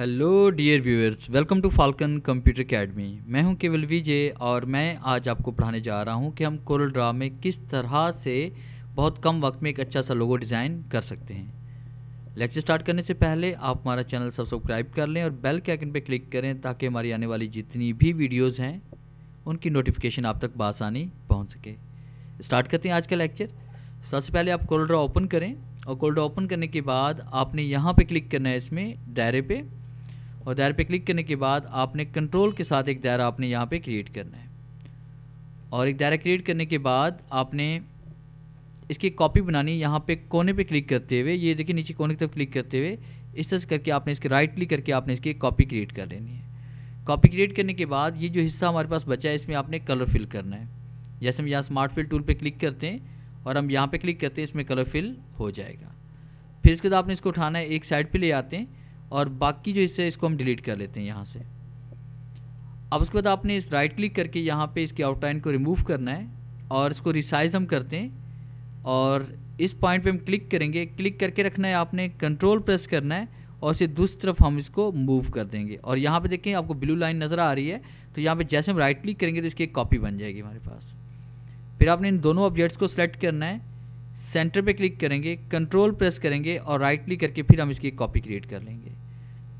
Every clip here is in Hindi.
Hello dear viewers, welcome to Falcon Computer Academy. मैं हूं केवल विजय और मैं आज आपको पढ़ाने जा रहा हूं कि हम कोरल ड्रा में किस तरह से बहुत कम वक्त में एक अच्छा सा लोगो डिज़ाइन कर सकते हैं। लेक्चर स्टार्ट करने से पहले आप हमारा चैनल सब्सक्राइब कर लें और बेल के आइकन पर क्लिक करें ताकि हमारी आने वाली जितनी भी वीडियोज़ हैं उनकी नोटिफिकेशन आप तक बआसानी पहुँच सके। स्टार्ट करते हैं आज का लेक्चर। सबसे पहले आप कोरल ड्रा ओपन करें और कोरल ड्रा ओपन करने के बाद आपने यहाँ पे क्लिक करना है इसमें दायरे पे, और दायरे पे क्लिक करने के बाद आपने कंट्रोल के साथ एक दायरा आपने यहाँ पे क्रिएट करना है। और एक दायरा क्रिएट करने के बाद आपने इसकी कॉपी बनानी है। यहाँ पे कोने पे क्लिक करते हुए, ये देखिए नीचे कोने की तरफ क्लिक करते हुए इस तरह से करके आपने इसके राइट क्लिक करके आपने इसकी कॉपी क्रिएट कर लेनी है। कॉपी क्रिएट करने के बाद ये जो हिस्सा हमारे पास बचा है इसमें आपने कलर फिल करना है। जैसे हम यहाँ स्मार्ट फिल टूल पर क्लिक करते हैं और हम यहाँ पर क्लिक करते हैं, इसमें कलर फिल हो जाएगा। फिर इसके बाद आपने इसको उठाना है, एक साइड पर ले आते हैं और बाकी जो हिस्से इसको हम डिलीट कर लेते हैं यहाँ से। अब उसके बाद आपने इस राइट क्लिक करके यहाँ पे इसकी आउटलाइन को रिमूव करना है और इसको रिसाइज हम करते हैं और इस पॉइंट पे हम क्लिक करेंगे। क्लिक करके रखना है, आपने कंट्रोल प्रेस करना है और इसे दूसरी तरफ हम इसको मूव कर देंगे। और यहाँ पे देखें आपको ब्लू लाइन नज़र आ रही है, तो यहाँ पे जैसे हम राइट क्लिक करेंगे तो इसकी एक कॉपी बन जाएगी हमारे पास। फिर आपने इन दोनों ऑब्जेक्ट्स को सिलेक्ट करना है, सेंटर पे क्लिक करेंगे, कंट्रोल प्रेस करेंगे और राइट क्लिक करके फिर हम इसकी एक कॉपी क्रिएट कर लेंगे।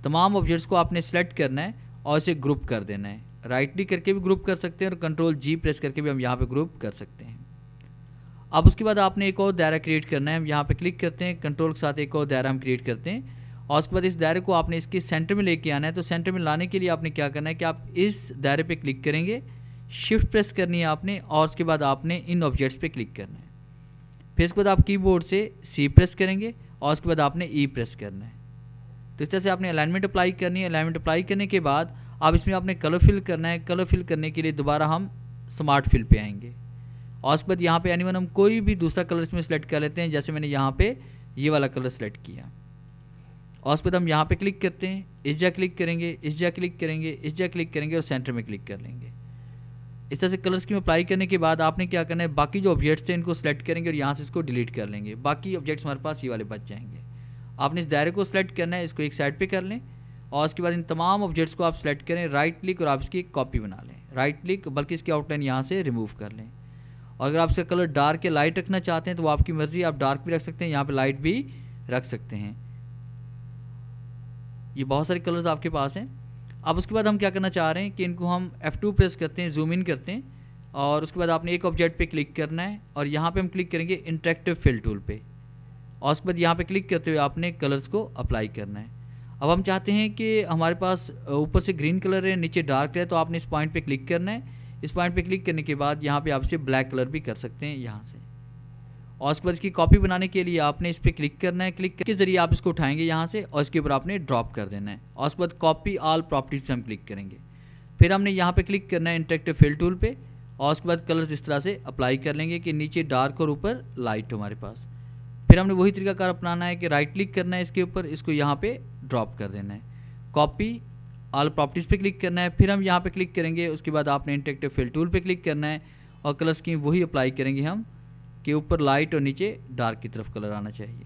तमाम ऑब्जेक्ट्स को आपने सेलेक्ट करना है और इसे ग्रुप कर देना है। राइट क्लिक करके भी ग्रुप कर सकते हैं और कंट्रोल जी प्रेस करके भी हम यहाँ पे ग्रुप कर सकते हैं। अब उसके बाद आपने एक और दायरा क्रिएट करना है। हम यहाँ पे क्लिक करते हैं, कंट्रोल के साथ एक और दायरा हम क्रिएट करते हैं और उसके बाद इस दायरे को आपने इसके सेंटर में लेके आना है। तो सेंटर में लाने के लिए आपने क्या करना है कि आप इस दायरे पर क्लिक करेंगे, शिफ्ट प्रेस करनी है आपने और उसके बाद आपने इन ऑब्जेक्ट्स पर क्लिक करना है। फिर इसके बाद आप कीबोर्ड से सी प्रेस करेंगे और उसके बाद आपने ई प्रेस करना है। तो इस तरह से आपने अलाइनमेंट अप्लाई करनी है। अलाइनमेंट अप्लाई करने के बाद अब इसमें आपने कलर फिल करना है। कलर फिल करने के लिए दोबारा हम स्मार्ट फिल पे आएंगे और उसके बाद यहाँ पे एनीवन हम कोई भी दूसरा कलर इसमें सेलेक्ट कर लेते हैं। जैसे मैंने यहाँ पे ये वाला कलर सेलेक्ट किया और उसके बाद हम यहाँ पे क्लिक करते हैं, इस जगह क्लिक करेंगे, इस जगह क्लिक करेंगे, इस जगह क्लिक करेंगे और सेंटर में क्लिक कर लेंगे। इस तरह से कलर स्कीम अप्लाई करने के बाद आपने क्या करना है, बाकी जो ऑब्जेक्ट्स थे इनको सेलेक्ट करेंगे और यहाँ से इसको डिलीट कर लेंगे। बाकी ऑब्जेक्ट्स हमारे पास ये वाले बच जाएंगे। आपने इस दायरे को सिलेक्ट करना है, इसको एक साइड पे कर लें और उसके बाद इन तमाम ऑब्जेक्ट्स को आप सेलेक्ट करें, राइट क्लिक और आप इसकी एक कॉपी बना लें। राइट क्लिक, बल्कि इसकी आउटलाइन यहाँ से रिमूव कर लें। और अगर आप इसका कलर डार्क या लाइट रखना चाहते हैं तो वो आपकी मर्जी, आप डार्क भी रख सकते हैं, यहाँ पे लाइट भी रख सकते हैं। ये बहुत सारे कलर्स आपके पास हैं। अब उसके बाद हम क्या करना चाह रहे हैं कि इनको हम F2 प्रेस करते हैं, जूम इन करते हैं और उसके बाद आपने एक ऑब्जेक्ट पे क्लिक करना है और यहाँ पे हम क्लिक करेंगे इंटरेक्टिव फिल टूल पे और उसके बाद यहाँ पे क्लिक करते हुए आपने कलर्स को अप्लाई करना है। अब हम चाहते हैं कि हमारे पास ऊपर से ग्रीन कलर है, नीचे डार्क है, तो आपने इस पॉइंट पे क्लिक करना है। इस पॉइंट पे क्लिक करने के बाद यहाँ पे आप इसे ब्लैक कलर भी कर सकते हैं यहाँ से। और उसके बाद इसकी कॉपी बनाने के लिए आपने इस पर क्लिक करना है। क्लिक के जरिए आप इसको उठाएंगे यहाँ से और इसके ऊपर आपने ड्रॉप कर देना है और उसके बाद कॉपी ऑल प्रॉपर्टीज पर हम क्लिक करेंगे। फिर हमने यहाँ पे क्लिक करना है इंटरेक्टिव फिल टूल पे और उसके बाद कलर्स इस तरह से अप्लाई कर लेंगे कि नीचे डार्क और ऊपर लाइट हो हमारे पास। फिर हमने वही तरीकाकार अपनाना है कि राइट क्लिक करना है इसके ऊपर, इसको यहाँ पे ड्रॉप कर देना है, कॉपी ऑल प्रॉपर्टीज़ पे क्लिक करना है। फिर हम यहाँ पे क्लिक करेंगे, उसके बाद आपने इंटरेक्टिव फिल टूल पे क्लिक करना है और कलर स्कीम वही अप्लाई करेंगे हम कि ऊपर लाइट और नीचे डार्क की तरफ कलर आना चाहिए।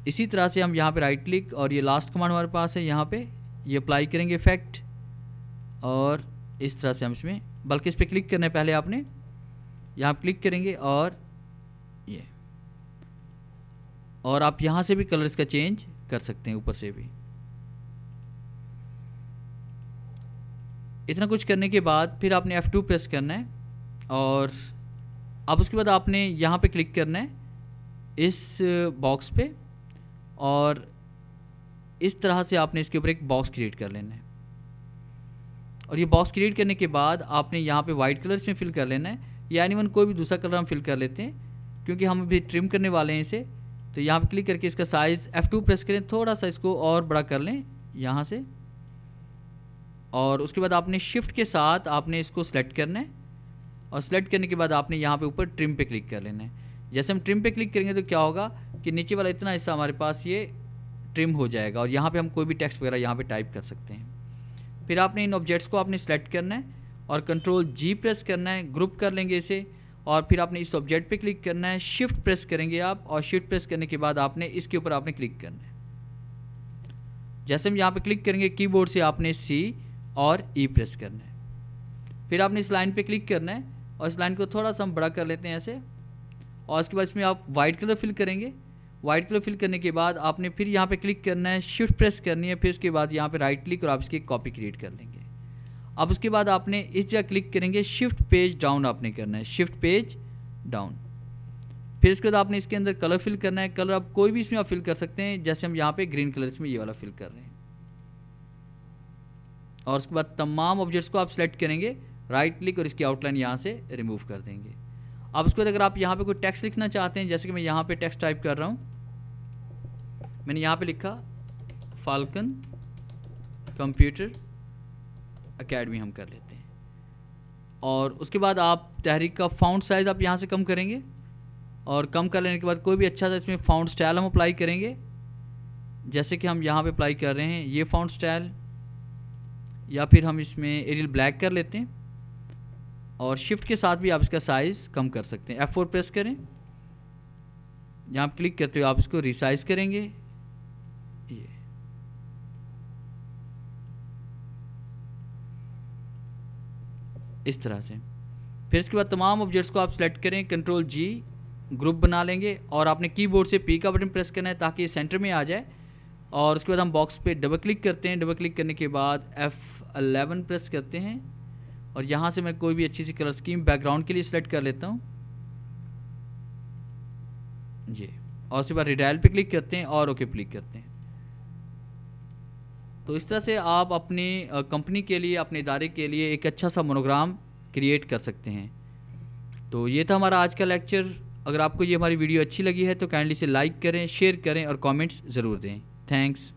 इसी तरह से हम यहाँ पे राइट क्लिक और ये लास्ट कमांड हमारे पास है, यहाँ पे ये अप्लाई करेंगे इफेक्ट और इस तरह से हम इसमें, बल्कि इस पर क्लिक करने पहले आपने यहाँ क्लिक करेंगे और ये, और आप यहाँ से भी कलर इसका चेंज कर सकते हैं ऊपर से भी। इतना कुछ करने के बाद फिर आपने F2 प्रेस करना है और अब उसके बाद आपने यहाँ पे क्लिक करना है इस बॉक्स पे और इस तरह से आपने इसके ऊपर एक बॉक्स क्रिएट कर लेना है। और ये बॉक्स क्रिएट करने के बाद आपने यहाँ पे वाइट कलर इसमें फिल कर लेना है, या एनीवन कोई भी दूसरा कलर हम फिल कर लेते हैं क्योंकि हम अभी ट्रिम करने वाले हैं इसे। तो यहाँ पे क्लिक करके इसका साइज़ F2 प्रेस करें, थोड़ा सा इसको और बड़ा कर लें यहाँ से और उसके बाद आपने शिफ्ट के साथ आपने इसको सेलेक्ट करना है और सेलेक्ट करने के बाद आपने यहाँ पे ऊपर ट्रिम पे क्लिक कर लेना है। जैसे हम ट्रिम पे क्लिक करेंगे तो क्या होगा कि नीचे वाला इतना हिस्सा हमारे पास ये ट्रिम हो जाएगा और यहाँ पे हम कोई भी टेक्स्ट वगैरह यहाँ पे टाइप कर सकते हैं। फिर आपने इन ऑब्जेक्ट्स को आपने सेलेक्ट करना है और कंट्रोल जी प्रेस करना है, ग्रुप कर लेंगे इसे और फिर आपने इस ऑब्जेक्ट पे क्लिक करना है, शिफ्ट प्रेस करेंगे आप और शिफ्ट प्रेस करने के बाद आपने इसके ऊपर आपने क्लिक करना है। जैसे हम यहाँ पे क्लिक करेंगे कीबोर्ड से आपने C और E प्रेस करना है। फिर आपने इस लाइन पे क्लिक करना है और इस लाइन को थोड़ा सा हम बड़ा कर लेते हैं ऐसे, और उसके बाद इसमें आप वाइट कलर फिल करेंगे। वाइट कलर फिल करने के बाद आपने फिर यहाँ पे क्लिक करना है, शिफ्ट प्रेस करनी है, फिर उसके बाद यहाँ पे राइट क्लिक और आप इसकी कॉपी क्रिएट कर लेंगे। अब उसके बाद आपने इस जगह क्लिक करेंगे, शिफ्ट पेज डाउन आपने करना है, शिफ्ट पेज डाउन। फिर उसके बाद आपने इसके अंदर कलर फिल करना है। कलर आप कोई भी इसमें आप फिल कर सकते हैं, जैसे हम यहाँ पे ग्रीन कलर इसमें ये वाला फिल कर रहे हैं। और उसके बाद तमाम ऑब्जेक्ट्स को आप सेलेक्ट करेंगे, राइट क्लिक और इसकी आउटलाइन यहाँ से रिमूव कर देंगे। अब उसके बाद अगर आप यहाँ पे कोई टेक्स्ट लिखना चाहते हैं, जैसे कि मैं यहाँ पे टेक्स्ट टाइप कर रहा हूँ, मैंने यहाँ पे लिखा फाल्कन कंप्यूटर एकेडमी हम कर लेते हैं। और उसके बाद आप तहरीक का फ़ॉन्ट साइज़ आप यहाँ से कम करेंगे, और कम कर लेने के बाद कोई भी अच्छा सा इसमें फ़ॉन्ट स्टाइल हम अप्लाई करेंगे, जैसे कि हम यहाँ पे अप्लाई कर रहे हैं ये फ़ॉन्ट स्टाइल, या फिर हम इसमें एरियल ब्लैक कर लेते हैं। और शिफ्ट के साथ भी आप इसका साइज़ कम कर सकते हैं। F4 प्रेस करें, यहाँ क्लिक करते हुए आप इसको रिसाइज करेंगे, ये इस तरह से। फिर इसके बाद तमाम ऑब्जेक्ट्स को आप सेलेक्ट करें, कंट्रोल G ग्रुप बना लेंगे, और आपने कीबोर्ड से P का बटन प्रेस करना है ताकि ये सेंटर में आ जाए। और उसके बाद हम बॉक्स पे डबल क्लिक करते हैं। डबल क्लिक करने के बाद F11 प्रेस करते हैं, और यहाँ से मैं कोई भी अच्छी सी कलर स्कीम बैकग्राउंड के लिए सिलेक्ट कर लेता हूँ जी, और उसके बाद रिडायल पे क्लिक करते हैं और ओके क्लिक करते हैं। तो इस तरह से आप अपनी कंपनी के लिए, अपने इदारे के लिए एक अच्छा सा मोनोग्राम क्रिएट कर सकते हैं। तो ये था हमारा आज का लेक्चर। अगर आपको ये हमारी वीडियो अच्छी लगी है तो काइंडली से लाइक करें, शेयर करें और कमेंट्स ज़रूर दें। थैंक्स।